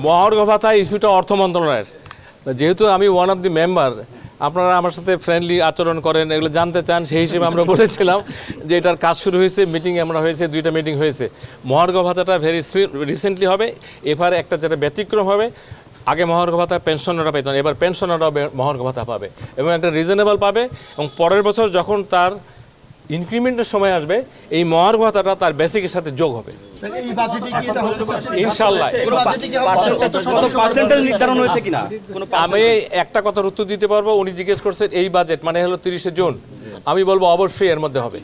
মহার্ঘ ভাতা ইস্যুটা অর্থ মন্ত্রণালয়ের, যেহেতু আমি ওয়ান অফ দি মেম্বার, আপনারা আমার সাথে ফ্রেন্ডলি আচরণ করেন, এগুলো জানতে চান, সেই হিসেবে আমরা বলেছিলাম যে এটার কাজ শুরু হয়েছে, মিটিং আমরা হয়েছে, 2টা মিটিং হয়েছে। মহার্ঘ ভাতাটা ভেরি রিসেন্টলি হবে। এবারে একটা যেটা ব্যতিক্রম হবে, আগে মহার্ঘ ভাতা পেনশনাররা পেতেন, এবার পেনশনাররাও মহার্ঘ ভাতা পাবে এবং একটা রিজনেবল পাবে, এবং পরের বছর যখন তার ইনক্রিমেন্টের সময় আসবে এই মহার্ঘ ভাতাটা তার বেসিকের সাথে যোগ হবে ইনশাল্লাহ। আমি একটা কথার উত্তর দিতে পারবো, উনি জিজ্ঞেস করছেন এই বাজেট মানে হলো 30শে জুন, আমি বলবো অবশ্যই এর মধ্যে হবে।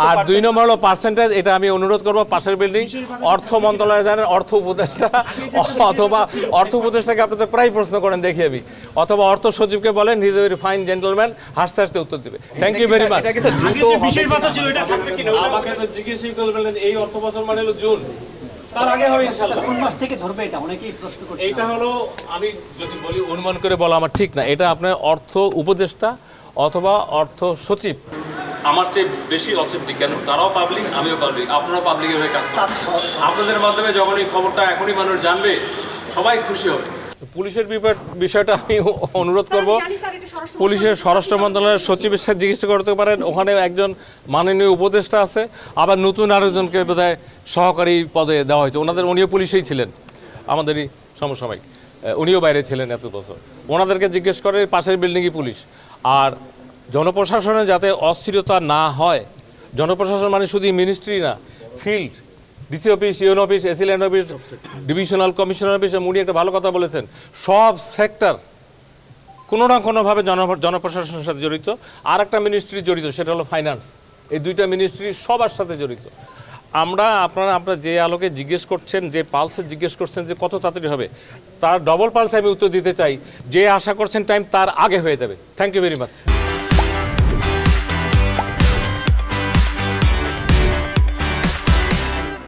আর 2 নম্বর হলো পার্সেন্টেজ, এটা আমি অনুরোধ করবো পাশের বিল্ডিং অর্থ মন্ত্রণালয় জানেন, অর্থ উপদেষ্টা অথবা অর্থ উপদেষ্টাকে আপনাদের প্রায় প্রশ্ন করেন দেখি আমি, অথবা অর্থ সচিবকে বলেন, he is a very fine gentleman, হাসতে হাসতে উত্তর দেবে। Thank you very much. আমাকে তো জিজ্ঞেসই করলেন এই অর্থ বছর মানে হলো জুন, তার আগে হবে ইনশাআল্লাহ। কোন মাস থেকে ধরবে এটা অনেকেই প্রশ্ন করছে। এটা হলো, আমি যদি বলি অনুমান করে বলা আমার ঠিক না, এটা আপনার অর্থ উপদেষ্টা অথবা অর্থ সচিব আমার চেয়ে বেশি অথেন্টিক, কেন তারাও পাবলিক, আমিও পাবলিক, আপনারাও পাবলিকের হয়ে কাজ করেন। আপনাদের মাধ্যমে যখন এই খবরটা এখনই মানুষ জানবে, সবাই খুশি হবে। পুলিশের বিষয়টা আমি অনুরোধ করব, পুলিশের স্বরাষ্ট্র মন্ত্রণালয়ের সচিবের সাথে জিজ্ঞাসা করতে পারেন, ওখানে একজন মাননীয় উপদেষ্টা আছে, আবার নতুন আরেকজনকে বোধহয় সহকারী পদে দেওয়া হয়েছে, উনিও পুলিশেই ছিলেন, আমাদেরই সমসাময়িক, উনিও বাইরে ছিলেন এত বছর। ওনাদেরকে জিজ্ঞেস করে পাশের বিল্ডিংই পুলিশ। আর জনপ্রশাসনে যাতে অস্থিরতা না হয়, জনপ্রশাসন মানে শুধু মিনিস্ট্রি না, field, DC office, UN office, AC land office, divisional commissioner office, উনি একটা ভালো কথা বলেছেন, সব সেক্টর কোনো না কোনোভাবে জনপ্রশাসনের সাথে জড়িত। আর একটা মিনিস্ট্রি জড়িত, সেটা হলো ফাইন্যান্স। এই 2টা মিনিস্ট্রি সবার সাথে জড়িত। আপনারা যে আলোকে জিজ্ঞেস করছেন, যে পালসে জিজ্ঞেস করছেন যে কত তাড়াতাড়ি হবে, তার ডবল পালসে আমি উত্তর দিতে চাই, যে আশা করছেন টাইম তার আগে হয়ে যাবে। Thank you very much.